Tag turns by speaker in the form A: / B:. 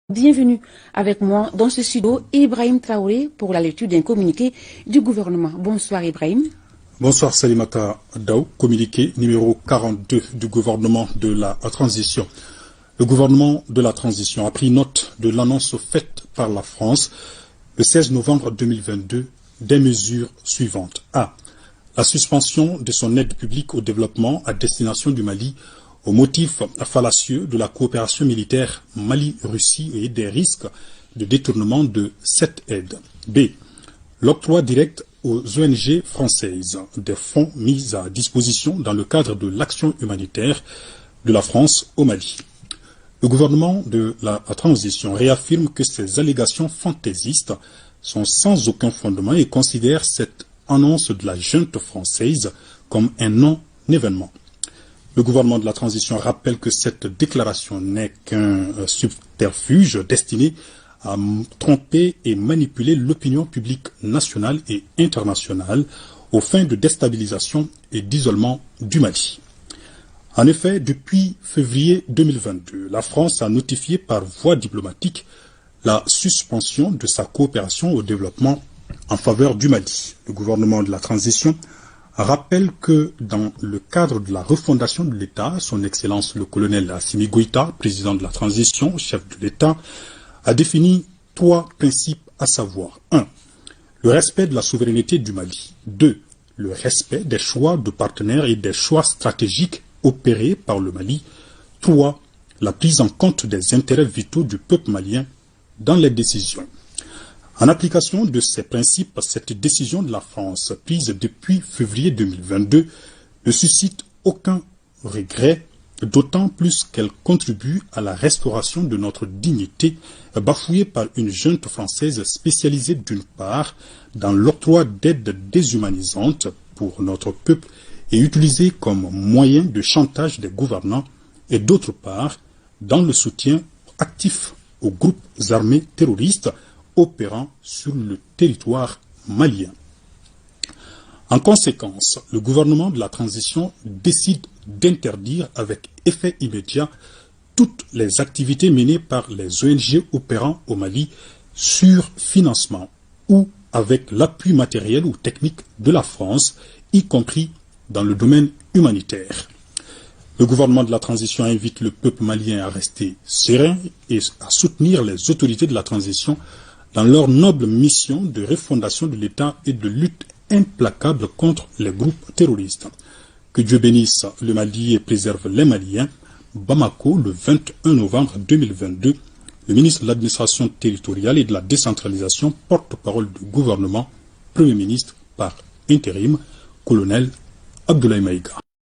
A: Bienvenue avec moi dans ce studio, Ibrahim Traoré, pour la lecture d'un communiqué du gouvernement. Bonsoir Ibrahim.
B: Bonsoir Salimata Daou, communiqué numéro 42 du gouvernement de la transition. Le gouvernement de la transition a pris note de l'annonce faite par la France le 16 novembre 2022 des mesures suivantes. A. La suspension de son aide publique au développement à destination du Mali au motif fallacieux de la coopération militaire Mali-Russie et des risques de détournement de cette aide. B. L'octroi direct aux ONG françaises des fonds mis à disposition dans le cadre de l'action humanitaire de la France au Mali. Le gouvernement de la transition réaffirme que ces allégations fantaisistes sont sans aucun fondement et considère cette annonce de la junte française comme un non-événement. Le gouvernement de la transition rappelle que cette déclaration n'est qu'un subterfuge destiné à tromper et manipuler l'opinion publique nationale et internationale aux fins de déstabilisation et d'isolement du Mali. En effet, depuis février 2022, la France a notifié par voie diplomatique la suspension de sa coopération au développement en faveur du Mali. Le gouvernement de la transition rappelle que dans le cadre de la refondation de l'État, son Excellence le colonel Assimi Goïta, président de la transition, chef de l'État, a défini 3 principes, à savoir 1. Le respect de la souveraineté du Mali. 2. Le respect des choix de partenaires et des choix stratégiques opérés par le Mali. 3. La prise en compte des intérêts vitaux du peuple malien dans les décisions. En application de ces principes, cette décision de la France, prise depuis février 2022, ne suscite aucun regret, d'autant plus qu'elle contribue à la restauration de notre dignité, bafouée par une junte française spécialisée d'une part dans l'octroi d'aides déshumanisantes pour notre peuple et utilisée comme moyen de chantage des gouvernants, et d'autre part dans le soutien actif aux groupes armés terroristes opérant sur le territoire malien. En conséquence, le gouvernement de la transition décide d'interdire avec effet immédiat toutes les activités menées par les ONG opérant au Mali sur financement ou avec l'appui matériel ou technique de la France, y compris dans le domaine humanitaire. Le gouvernement de la transition invite le peuple malien à rester serein et à soutenir les autorités de la transition dans leur noble mission de refondation de l'État et de lutte implacable contre les groupes terroristes. Que Dieu bénisse le Mali et préserve les Maliens. Bamako, le 21 novembre 2022, le ministre de l'administration territoriale et de la décentralisation, porte-parole du gouvernement, Premier ministre par intérim, colonel Abdoulaye Maïga.